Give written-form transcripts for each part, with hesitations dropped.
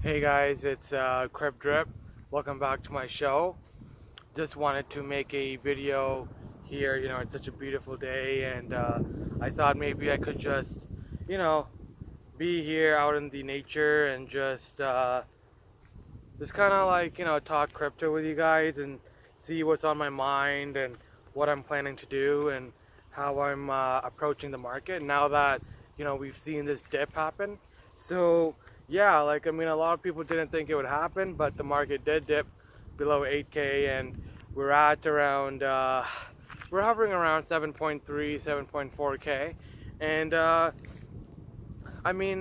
Hey guys, it's Crip Drip. Welcome back to my show. Just wanted to make a video here. It's such a beautiful day, and I thought maybe I could just, you know, be here out in the nature and just kind of like, talk crypto with you guys and see what's on my mind and what I'm planning to do and how I'm approaching the market now that, we've seen this dip happen. So, yeah, a lot of people didn't think it would happen, but the market did dip below 8K and we're at around, we're hovering around 7.3, 7.4K. And,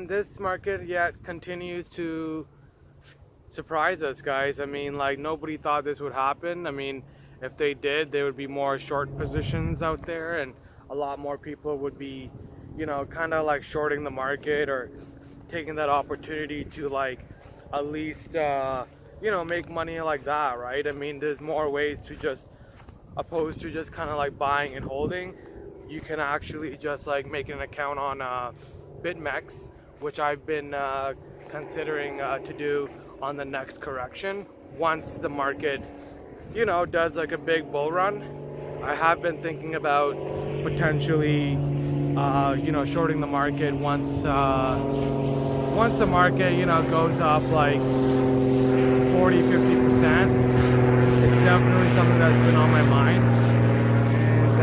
this market yet continues to surprise us, guys. Nobody thought this would happen. If they did, there would be more short positions out there, and a lot more people would be, kind of like shorting the market or taking that opportunity to, like, at least, make money like that, right? There's more ways to just, opposed to just kind of like buying and holding. You can actually just like make an account on BitMEX, which I've been considering to do on the next correction once the market, does like a big bull run. I have been thinking about potentially, shorting the market once the market, goes up like 40-50%. It's definitely something that's been on my mind.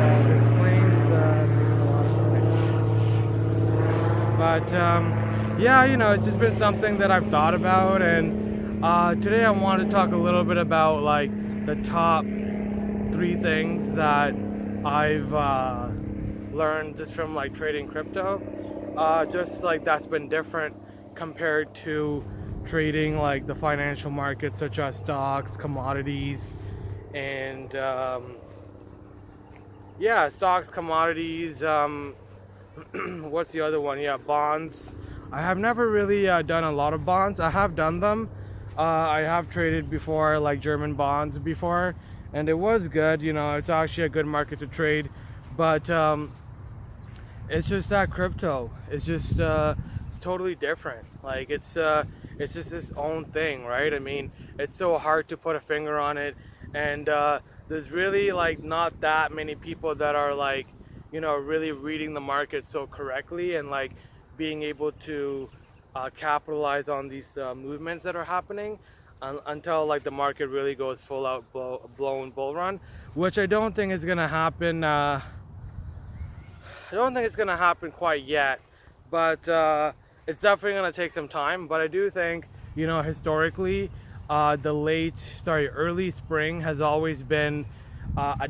And this plane's making a lot of noise. But yeah, it's just been something that I've thought about. And today I want to talk a little bit about like the top three things that I've learned just from like trading crypto. Just like that's been different compared to trading like the financial markets, such as stocks, commodities, and yeah, stocks, commodities. What's the other one? Yeah, bonds. I have never really done a lot of bonds. I have done them. I have traded before, like German bonds before, and it was good. It's actually a good market to trade, but it's just that crypto. It's totally different. Like it's just its own thing, right? It's so hard to put a finger on it, and there's really like not that many people that are like, really reading the market so correctly and like being able to capitalize on these movements that are happening until like the market really goes full out blown bull run, which I don't think is gonna happen. I don't think it's gonna happen quite yet, but it's definitely gonna take some time. But I do think, historically, early spring has always been a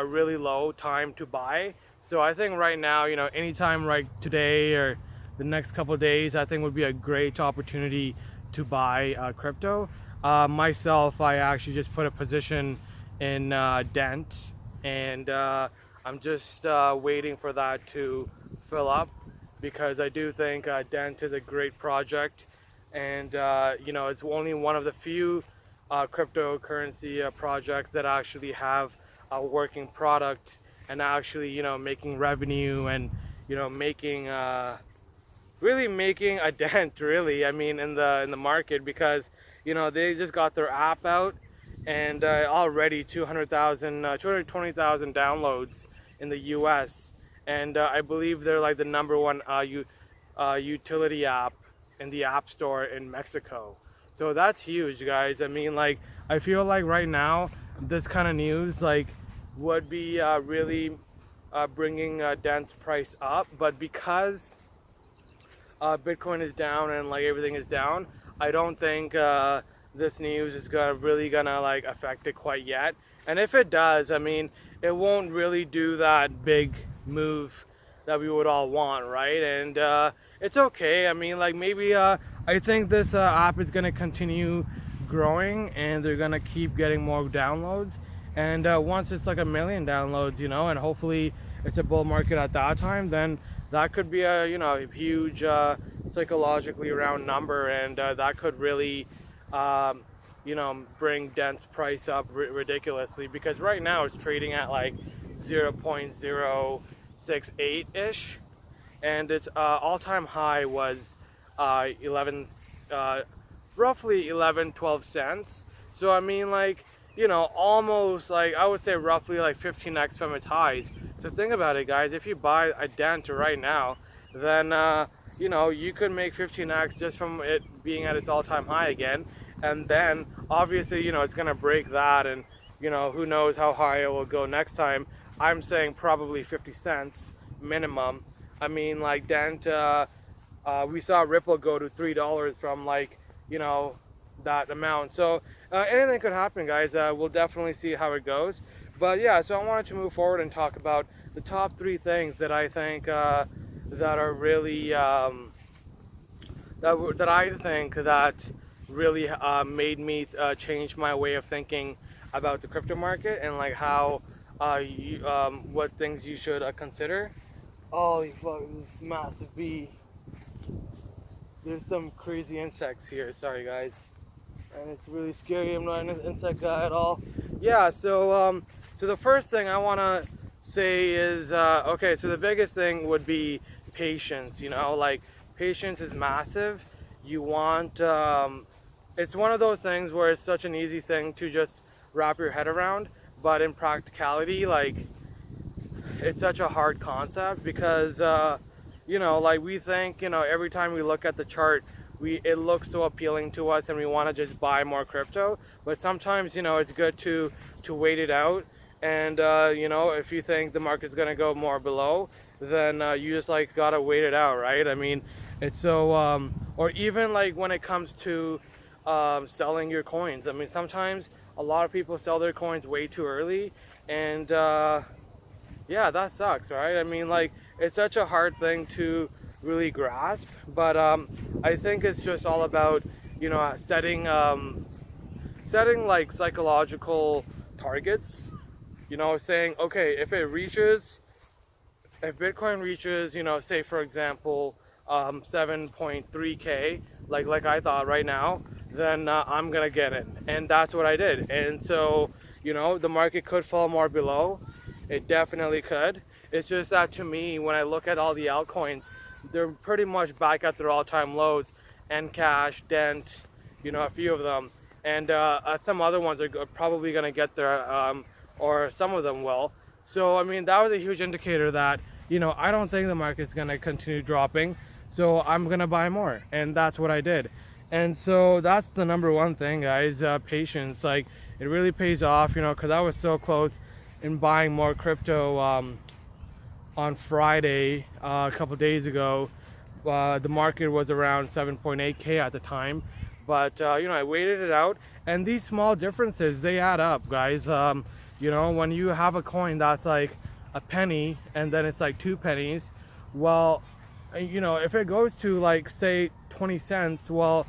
really low time to buy. So I think right now, anytime right today or the next couple of days, I think would be a great opportunity to buy crypto. Myself, I actually just put a position in Dent, and I'm just waiting for that to fill up because I do think Dent is a great project, and it's only one of the few cryptocurrency projects that actually have a working product and actually making revenue and making really making a dent, really. In the market, because they just got their app out, and already 220,000 downloads in the US, and I believe they're like the number one utility app in the App Store in Mexico. So that's huge, guys. I feel like right now this kind of news like would be really bringing Dent's price up, but because Bitcoin is down and like everything is down, I don't think this news is gonna like affect it quite yet. And if it does, it won't really do that big move that we would all want, right? And it's okay. Maybe I think this app is gonna continue growing, and they're gonna keep getting more downloads. And once it's like 1 million downloads, and hopefully it's a bull market at that time, then that could be a huge psychologically round number, and that could really bring Dent's price up ridiculously, because right now it's trading at like 0.068 ish, and its all-time high was 11 roughly 11-12 cents. So I mean, like, you know, almost like, I would say roughly like 15x from its highs. So think about it, guys. If you buy a dent right now, then you know, you could make 15x just from it being at its all-time high again. And then obviously, you know, it's gonna break that, and you know, who knows how high it will go next time. I'm saying probably 50 cents minimum. I mean, like, dent, we saw Ripple go to $3 from, like, you know, that amount. So anything could happen, guys. We'll definitely see how it goes. But yeah, so I wanted to move forward and talk about the top 3 things that I think that are really that I think that really made me change my way of thinking about the crypto market, and like how what things you should consider. Holy fuck, this massive bee. There's some crazy insects here, sorry guys. And it's really scary. I'm not an insect guy at all. Yeah, so so the first thing I want to say is okay, so the biggest thing would be patience. You know, like, patience is massive. You want it's one of those things where it's such an easy thing to just wrap your head around, but in practicality, like, it's such a hard concept because you know, like, we think, you know, every time we look at the chart, it looks so appealing to us and we want to just buy more crypto. But sometimes, you know, it's good to wait it out, and you know, if you think the market's gonna go more below, then you just, like, gotta wait it out, right? I mean, it's so or even like when it comes to selling your coins. I mean, sometimes a lot of people sell their coins way too early, and yeah, that sucks, right? I mean, like, it's such a hard thing to really grasp, but I think it's just all about, you know, setting like psychological targets. You know, saying, okay, if Bitcoin reaches, you know, say for example 7.3k, like I thought right now, then I'm gonna get it, and that's what I did. And so, you know, the market could fall more below. It definitely could. It's just that, to me, when I look at all the altcoins, they're pretty much back at their all-time lows. Cash, Dent, you know, a few of them, and some other ones are probably going to get there, or some of them will. So I mean, that was a huge indicator that, you know, I don't think the market's going to continue dropping, so I'm going to buy more, and that's what I did. And so that's the number one thing, guys. Patience. Like, it really pays off, you know, because I was so close in buying more crypto on Friday, a couple days ago. The market was around 7.8k at the time, but you know, I waited it out, and these small differences, they add up, guys. You know, when you have a coin that's like a penny and then it's like 2 pennies, well, you know, if it goes to, like, say 20 cents, well,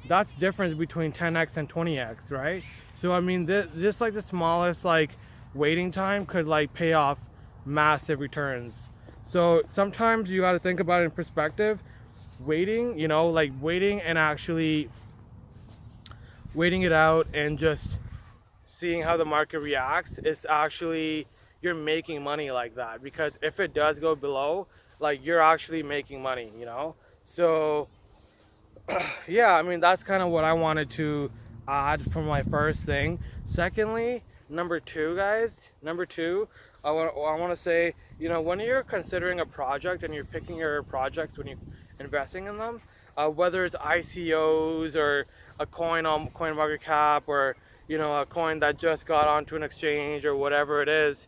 that's difference between 10x and 20x, right? So I mean, just like the smallest, like, waiting time could, like, pay off massive returns. So sometimes you got to think about it in perspective. Waiting, you know, like, waiting and actually waiting it out and just seeing how the market reacts is actually, you're making money like that, because if it does go below, like, you're actually making money, you know. So yeah, I mean, that's kind of what I wanted to add for my first thing. Secondly, number two, guys, I want to say, you know, when you're considering a project and you're picking your projects, when you're investing in them, whether it's ICOs or a coin on CoinMarketCap, or, you know, a coin that just got onto an exchange or whatever it is,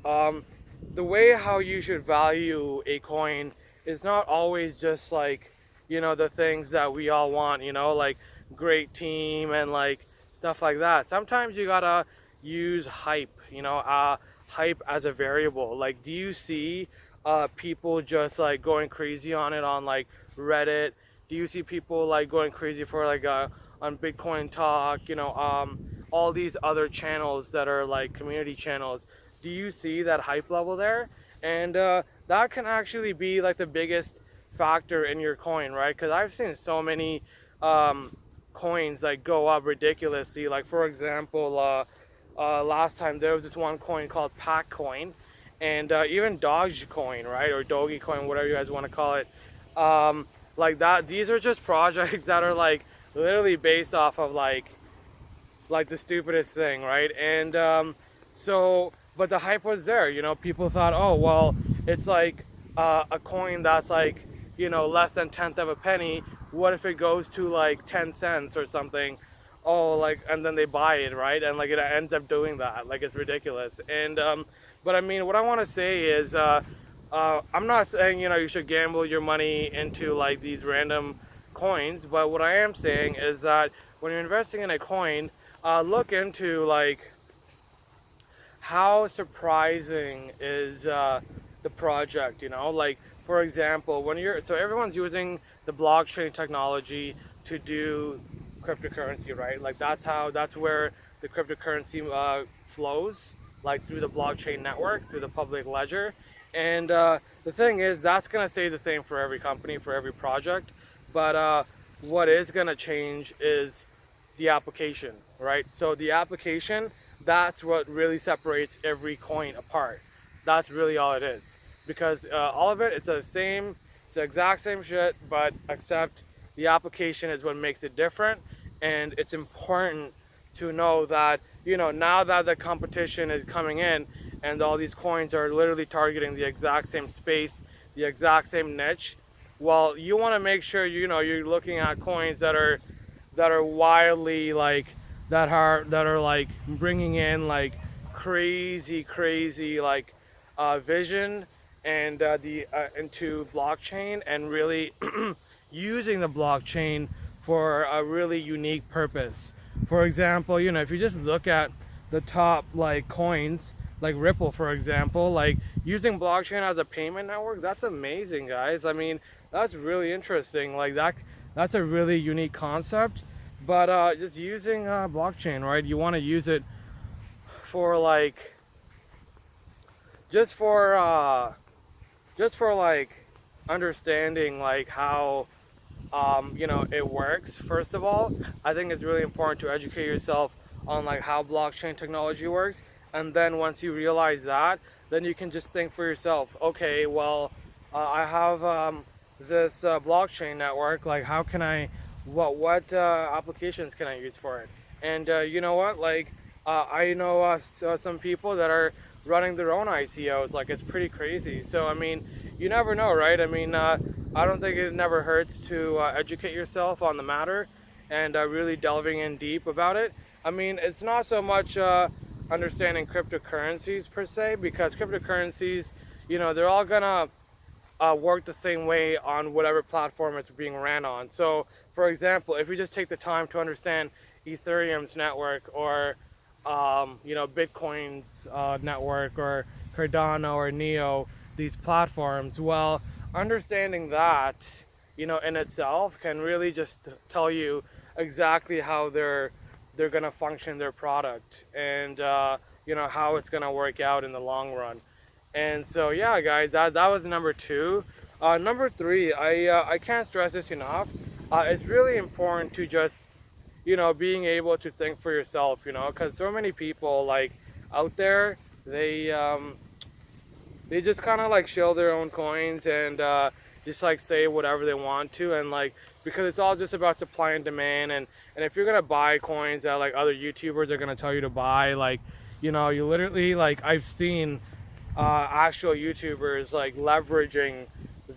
the way how you should value a coin is not always just, like, you know, the things that we all want, you know, like great team and, like, stuff like that. Sometimes you gotta use hype, you know, hype as a variable. Like, do you see people just, like, going crazy on it on, like, Reddit? Do you see people, like, going crazy for, like, on Bitcoin Talk, you know, all these other channels that are, like, community channels? Do you see that hype level there? And that can actually be, like, the biggest factor in your coin, right? Because I've seen so many coins, like, go up ridiculously. Like, for example, last time there was this one coin called Pack Coin, and even Dogecoin, right, or Dogecoin, whatever you guys want to call it, like that. These are just projects that are, like, literally based off of like the stupidest thing, right? And so, but the hype was there. You know, people thought, oh well, it's like a coin that's like, you know, less than tenth of a penny. What if it goes to like 10 cents or something? Oh, like, and then they buy it, right? And like it ends up doing that. Like it's ridiculous. And but I mean, what I want to say is, I'm not saying, you know, you should gamble your money into like these random coins, but what I am saying is that when you're investing in a coin, look into like how surprising is the project, you know, like for example, when you're, so everyone's using the blockchain technology to do cryptocurrency, right? Like that's where the cryptocurrency flows, like through the blockchain network, through the public ledger. And the thing is, that's going to stay the same for every company, for every project. But what is going to change is the application, right? So the application, that's what really separates every coin apart. That's really all it is. Because all of it, it's the exact same shit, but except the application is what makes it different. And it's important to know that, you know, now that the competition is coming in and all these coins are literally targeting the exact same space, the exact same niche, well, you want to make sure, you know, you're looking at coins that are wildly like that are like bringing in like crazy like vision and the into blockchain, and really using the blockchain for a really unique purpose. For example, you know, if you just look at the top like coins, like Ripple, for example, like using blockchain as a payment network, that's amazing, guys. I mean, that's really interesting. Like that's a really unique concept. But just using blockchain, right? You want to use it for like just for like understanding like how you know, it works. First of all, I think it's really important to educate yourself on like how blockchain technology works, and then once you realize that, then you can just think for yourself, okay, well, I have this blockchain network, like how can I, what applications can I use for it? And you know what, like I know some people that are running their own ICOs. Like it's pretty crazy. So I mean, you never know, right? I mean, I don't think it never hurts to educate yourself on the matter and really delving in deep about it. I mean, it's not so much understanding cryptocurrencies per se, because cryptocurrencies, you know, they're all gonna work the same way on whatever platform it's being ran on. So, for example, if we just take the time to understand Ethereum's network, or you know, Bitcoin's network, or Cardano or Neo, these platforms, well, understanding that, you know, in itself can really just tell you exactly how they're gonna function their product, and you know, how it's gonna work out in the long run. And so yeah, guys, that was number two. Number three, I can't stress this enough. It's really important to just, you know, being able to think for yourself, you know, because so many people like out there, they just kind of like shill their own coins and just like say whatever they want to, and like, because it's all just about supply and demand. And if you're gonna buy coins that like other YouTubers are gonna tell you to buy, like, you know, you literally, like, I've seen actual YouTubers like leveraging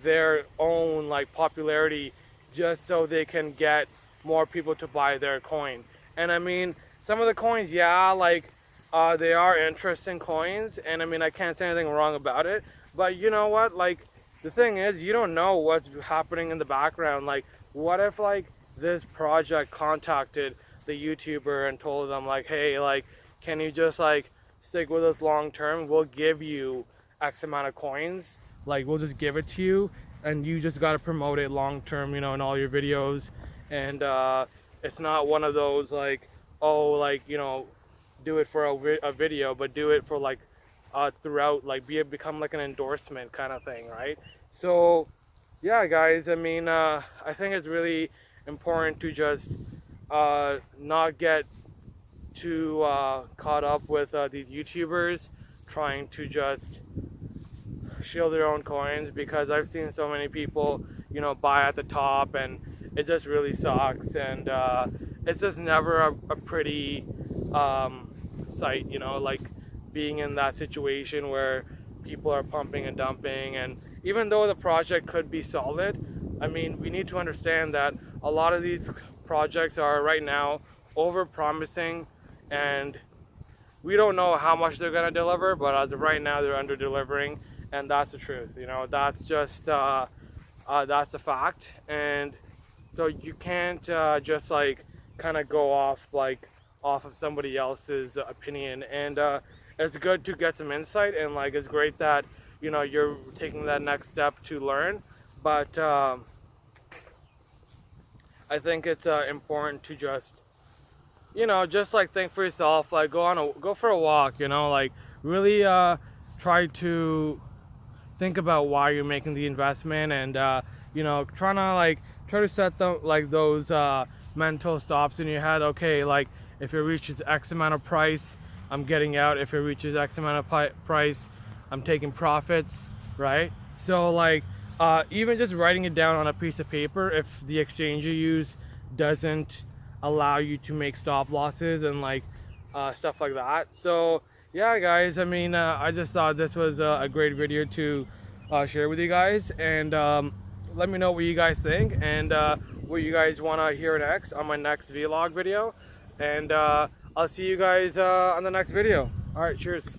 their own like popularity just so they can get more people to buy their coin. And I mean, some of the coins, yeah, like they are interesting coins, and I mean, I can't say anything wrong about it. But you know what, like, the thing is, you don't know what's happening in the background. Like, what if like this project contacted the YouTuber and told them like, hey, like, can you just like stick with us long term? We'll give you X amount of coins, like we'll just give it to you, and you just got to promote it long term, you know, in all your videos. And it's not one of those like, oh, like, you know, do it for a video, but do it for like throughout, like become like an endorsement kind of thing, right? So yeah, guys, I mean, I think it's really important to just not get too caught up with these YouTubers trying to just shield their own coins, because I've seen so many people, you know, buy at the top, and it just really sucks, and it's just never a pretty sight, you know, like being in that situation where people are pumping and dumping. And even though the project could be solid, I mean, we need to understand that a lot of these projects are right now over promising, and we don't know how much they're going to deliver, but as of right now they're under delivering, and that's the truth, you know. That's just that's a fact. And so you can't just like kind of go off of somebody else's opinion. And it's good to get some insight, and like it's great that, you know, you're taking that next step to learn. But I think it's important to just, you know, just like think for yourself, like go for a walk, you know, like really try to think about why you're making the investment. And you know, try to set those mental stops in your head. Okay, like if it reaches X amount of price, I'm getting out. If it reaches X amount of price, I'm taking profits, right? So like even just writing it down on a piece of paper, if the exchange you use doesn't allow you to make stop losses and like stuff like that. So yeah, guys, I mean, I just thought this was a great video to share with you guys. And let me know what you guys think, and what you guys want to hear next on my next vlog video. And I'll see you guys on the next video. All right, cheers.